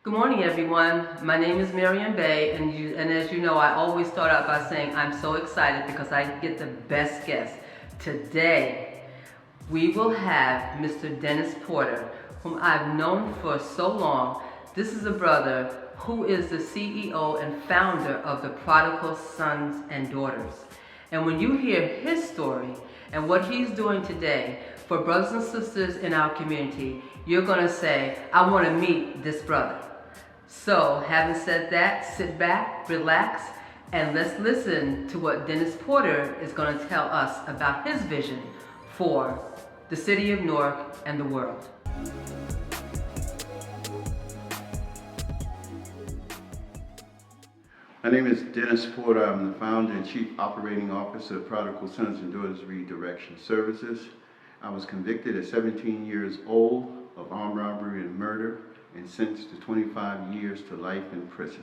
Good morning, everyone. My name is Maryam Bey, and as you know, I always start out by saying I'm so excited because I get the best guests. Today, we will have Mr. Dennis Porter, whom I've known for so long. This is a brother who is the CEO and founder of the Prodigal Sons and Daughters. And when you hear his story and what he's doing today for brothers and sisters in our community, you're going to say, I want to meet this brother. So, having said that, sit back, relax, and let's listen to what Dennis Porter is going to tell us about his vision for the city of Newark and the world. My name is Dennis Porter. I'm the founder and chief operating officer of Prodigal Sons and Daughters Redirection Services. I was convicted at 17 years old of armed robbery and murder and sentenced to 25 years to life in prison.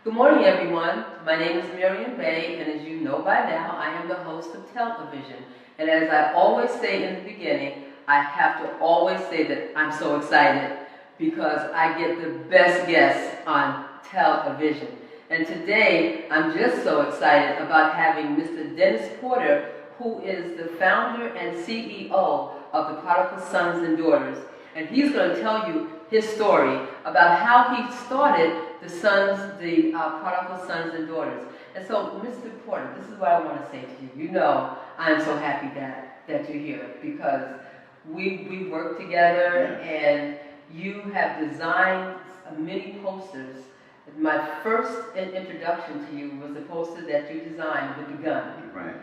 Good morning, everyone. My name is Maryam Bey, and as you know by now, I am the host of television. And as I always say in the beginning, I have to always say that I'm so excited because I get the best guests on television. And today, I'm just so excited about having Mr. Dennis Porter, who is the founder and CEO of the Prodigal Sons and Daughters. And he's going to tell you his story about how he started the Prodigal Sons and Daughters. And so, Mr. Porter, this is what I want to say to you. You know, I'm so happy that you're here because we work together and you have designed many posters. My first introduction to you was the poster that you designed with the gun. Right.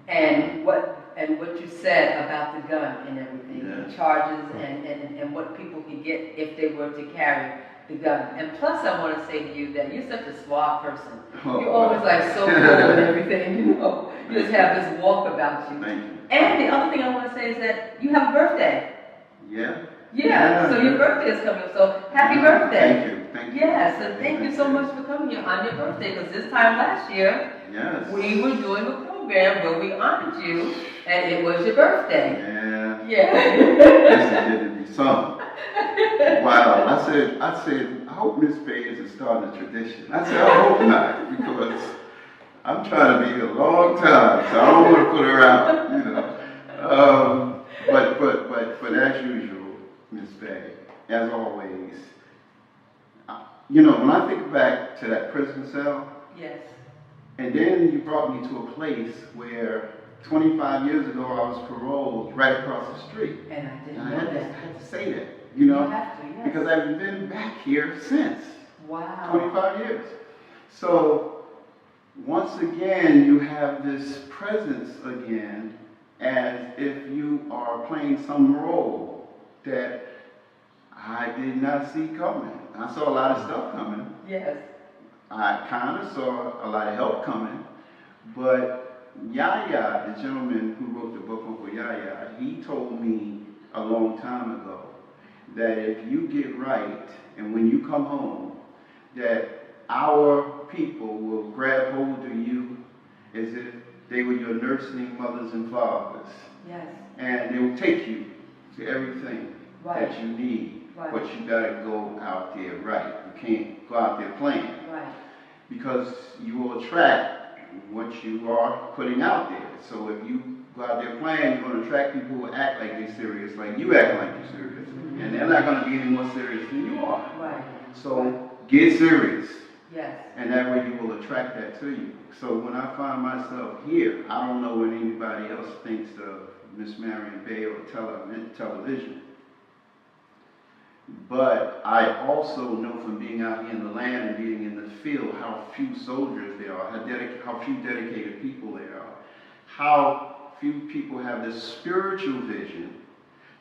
And what you said about the gun and everything, the charges and what people could get if they were to carry the gun. And plus I want to say to you that you're such a suave person. You're always like so cool and everything, you know. You just have this walk about you. Thank you. And the other thing I want to say is that you have a birthday. Yeah. So your birthday is coming up, so happy birthday. Thank you. Yes, and thank you so much for coming here on your birthday, because this time last year, we were doing a program where we honored you, and it was your birthday. This is to be something. Wow. I said, I hope Miss Bey isn't starting a tradition. I said, I hope not, because I'm trying to be here a long time, so I don't want to put her out, you know. But as usual, Miss Bey, as always, you know, when I think back to that prison cell, and then you brought me to a place where 25 years ago I was paroled right across the street. And I didn't know that. I had to say that, you know, You have to, yes. because I've been back here since. Wow. 25 years. So once again, you have this presence again as if you are playing some role that I did not see coming. I saw a lot of stuff coming. Yes. I kind of saw a lot of help coming. But Yaya, the gentleman who wrote the book, Uncle Yaya, he told me a long time ago that if you get right and when you come home, that our people will grab hold of you as if they were your nursing mothers and fathers. Yes. And they will take you to everything that you need. Right. But you gotta go out there right. You can't go out there playing. Right. Because you will attract what you are putting out there. So if you go out there playing, you're gonna attract people who act like they're serious, like you act like you're serious. Mm-hmm. And they're not gonna be any more serious than you are. Right. So get serious. Yes. And that way you will attract that to you. So when I find myself here, I don't know what anybody else thinks of Miss Maryam Bey or television. But I also know from being out here in the land and being in the field how few soldiers there are, how few dedicated people there are, how few people have this spiritual vision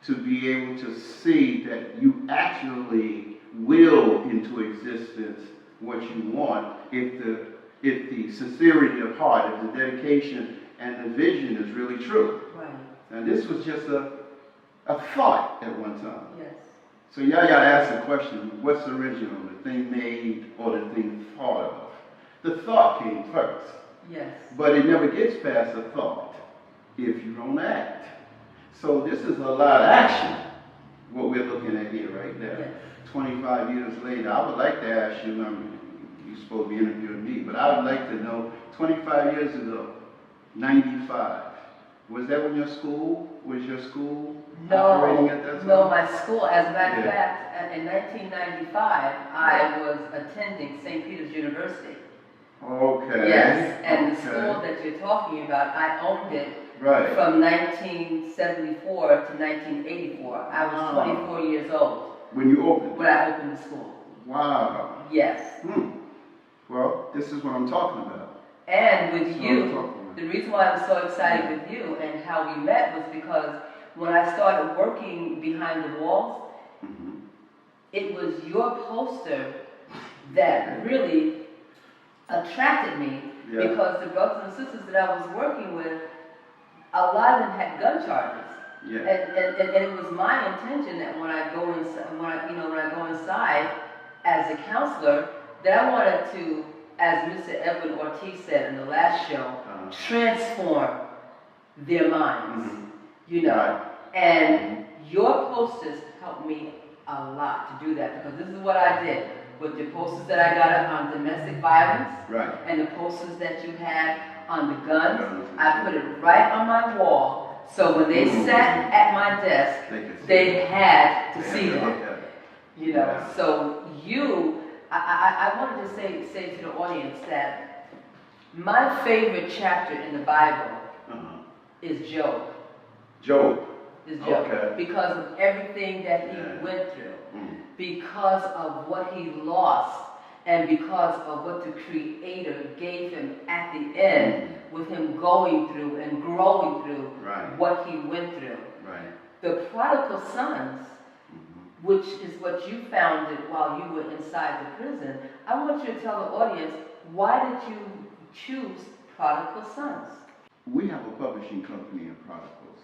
to be able to see that you actually will into existence what you want if the sincerity of heart, if the dedication and the vision is really true. Right. And this was just a thought at one time. Yes. So Yaya asked the question, what's original, the thing made or the thing thought of? The thought came first. Yes. But it never gets past a thought if you don't act. So this is a lot of action, what we're looking at here right now. Yes. 25 years later, I would like to ask you, you're supposed to be interviewing me, but I would like to know, 25 years ago, 95, was that when your school operating at that time? No, my school, as a matter of fact, in 1995, I was attending St. Peter's University. Okay. Yes, and the school that you're talking about, I owned it from 1974 to 1984. I was 24 years old. When you opened? When I opened the school. Wow. Yes. Well, this is what I'm talking about. And with you, the reason why I'm so excited with you and how we met was because when I started working behind the walls, it was your poster that really attracted me because the brothers and sisters that I was working with, a lot of them had gun charges. Yeah. And it was my intention that when I go inside as a counselor, that I wanted to, as Mr. Edwin Ortiz said in the last show, transform their minds. And your posters helped me a lot to do that, because this is what I did with the posters that I got on domestic violence and the posters that you had on the guns. I put it right on my wall. So when they sat at my desk, they had to see that. So I wanted to say to the audience that my favorite chapter in the Bible is Job. Is Job. Okay. Because of everything that he went through, because of what he lost, and because of what the Creator gave him at the end, with him going through and growing through what he went through. The prodigal sons, which is what you founded while you were inside the prison, I want you to tell the audience, why did you choose Prodigal Sons? We have a publishing company in Prodigals.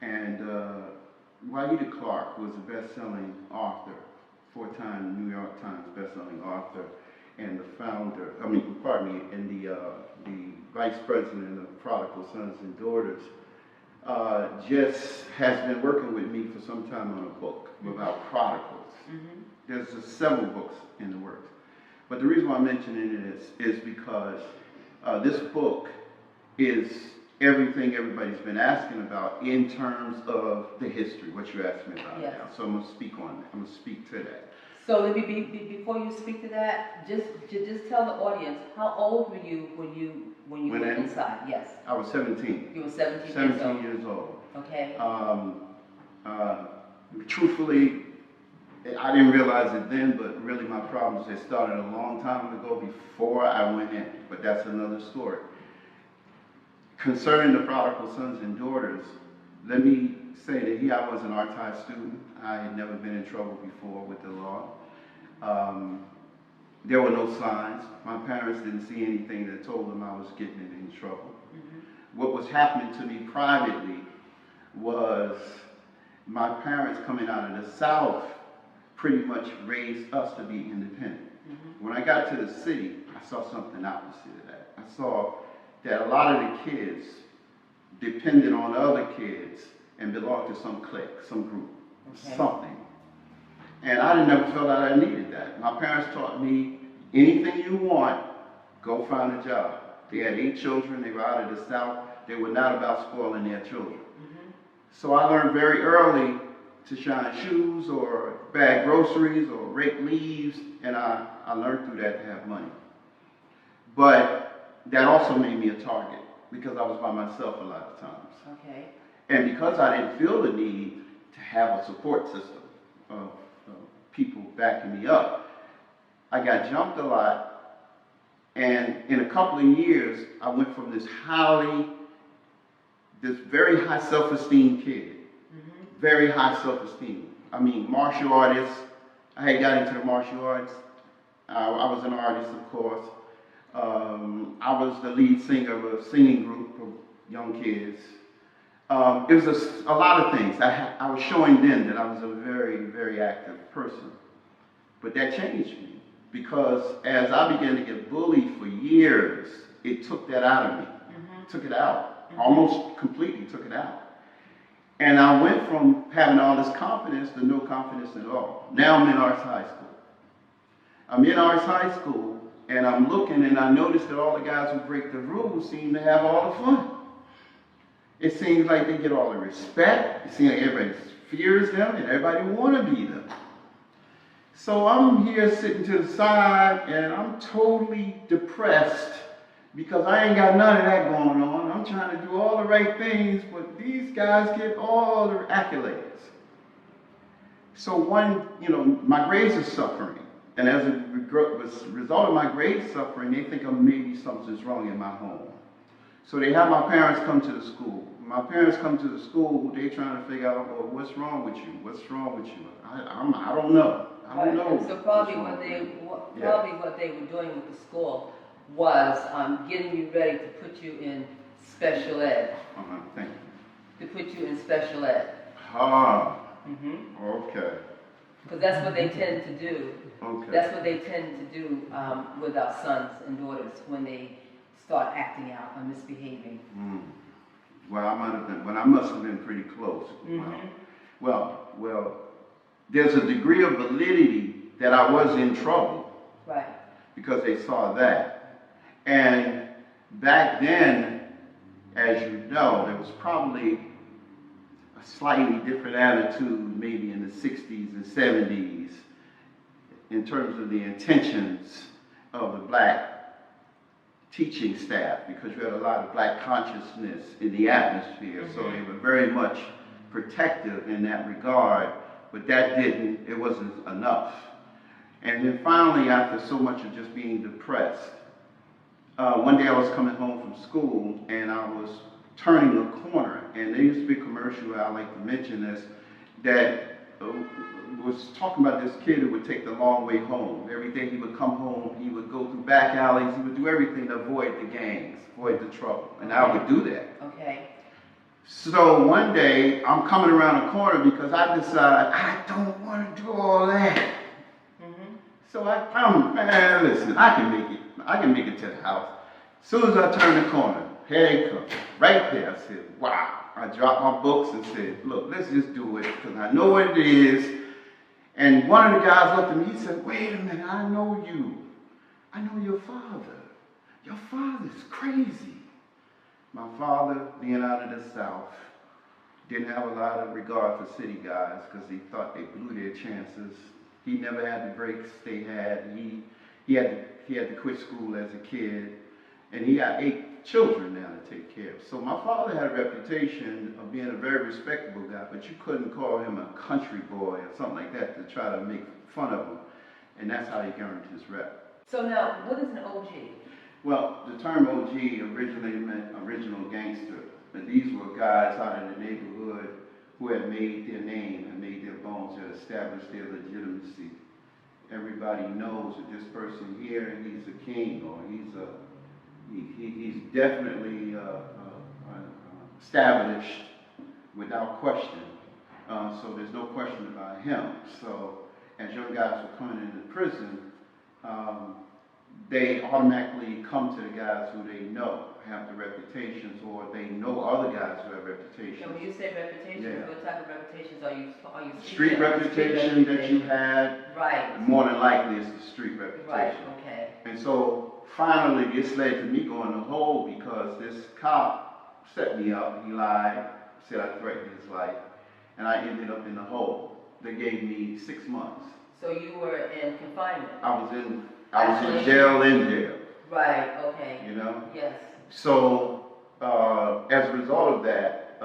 And Waida Clark was a best-selling author, 4-time New York Times best-selling author, and the founder, and the vice president of Prodigal Sons and Daughters, just has been working with me for some time on a book about prodigals. There's just several books in the works. But the reason why I'm mentioning it is because this book is everything everybody's been asking about in terms of the history, what you asked me about now. So I'm going to speak on that. I'm going to speak to that. So let me before you speak to that, just tell the audience, how old were you when you went inside? Yes. I was 17. You were 17 years old. 17 years old. Okay. Truthfully, I didn't realize it then, but really my problems had started a long time ago before I went in. But that's another story. Concerning the Prodigal Sons and Daughters, let me say that here I was an art student. I had never been in trouble before with the law. There were no signs. My parents didn't see anything that told them I was getting in any trouble. What was happening to me privately was my parents coming out of the South pretty much raised us to be independent. When I got to the city, I saw something opposite of that. I saw that a lot of the kids depended on other kids and belonged to some clique, some group, something. And I never felt that I needed that. My parents taught me, anything you want, go find a job. They had 8 children, they were out of the South. They were not about spoiling their children. So I learned very early to shine shoes or bag groceries or rake leaves, and I learned through that to have money. But that also made me a target because I was by myself a lot of times. Okay. And because I didn't feel the need to have a support system of people backing me up, I got jumped a lot. And in a couple of years, I went from this very high self-esteem kid, very high self-esteem. I mean, martial artists. I had got into the martial arts. I was an artist, of course. I was the lead singer of a singing group of young kids. It was a lot of things. I was showing then that I was a very, very active person. But that changed me because as I began to get bullied for years it took that out of me. Took it out. Almost completely took it out. And I went from having all this confidence to no confidence at all. Now I'm in arts high school. I'm in arts high school, and I'm looking, and I noticed that all the guys who break the rules seem to have all the fun. It seems like they get all the respect. It seems like everybody fears them, and everybody want to be them. So I'm here sitting to the side, and I'm totally depressed because I ain't got none of that going on. I'm trying to do all the right things, but these guys get all the accolades. So my grades are suffering. And as a result of my grades suffering, they think maybe something's wrong in my home. So they have my parents come to the school. My parents come to the school, they trying to figure out, well, what's wrong with you? What's wrong with you? I don't know. I don't know. So probably what they were doing with the school was getting you ready to put you in special ed. Thank you. To put you in special ed. Okay. Because that's what they tend to do. Okay. That's what they tend to do with our sons and daughters when they start acting out or misbehaving. Well, I must have been pretty close. Well, there's a degree of validity that I was in trouble. Right. Because they saw that. And back then, as you know, there was probably a slightly different attitude maybe in the 60s and 70s in terms of the intentions of the black teaching staff, because you had a lot of black consciousness in the atmosphere, so they were very much protective in that regard, but it wasn't enough. And then finally, after so much of just being depressed, one day I was coming home from school and I was turning a corner, and there used to be a commercial, I like to mention this, that was talking about this kid who would take the long way home. Every day he would come home, he would go through back alleys, he would do everything to avoid the gangs, avoid the trouble, and I would do that. Okay. So one day I'm coming around the corner because I decide I don't want to do all that. So listen, I can make it to the house. As soon as I turn the corner, here they come, right there. I said, wow. I dropped my books and said, look, let's just do it, because I know what it is. And one of the guys looked at me, he said, wait a minute, I know you. I know your father. Your father's crazy. My father, being out of the South, didn't have a lot of regard for city guys because he thought they blew their chances. He never had the breaks they had. He had to quit school as a kid. And he got 8 children now to take care of. So my father had a reputation of being a very respectable guy, but you couldn't call him a country boy or something like that to try to make fun of him. And that's how he earned his rep. So now, what is an OG? Well, the term OG originally meant original gangster. And these were guys out in the neighborhood who had made their name and made their bones, had established their legitimacy. Everybody knows that this person here, he's a king, or he's definitely established without question. So there's no question about him. So as young guys were coming into prison, they automatically come to the guys who they know have the reputations, or they know other guys who have reputations. So when you say reputations, what type of reputations are you street reputation that you had? Right. More than likely it's the street reputation. Right, okay. And so finally this led to me going to hole because this cop set me up. He lied, said I threatened his life, and I ended up in the hole. They gave me 6 months. So you were in confinement? I was in jail in jail. Right, okay. You know? Yes. So as a result of that,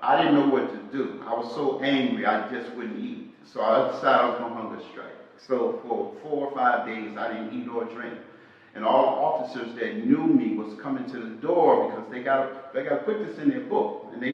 I didn't know what to do. I was so angry I just wouldn't eat. So I decided I was going to hunger strike. So for 4 or 5 days I didn't eat or drink. And all the officers that knew me was coming to the door because they got to put this in their book. And they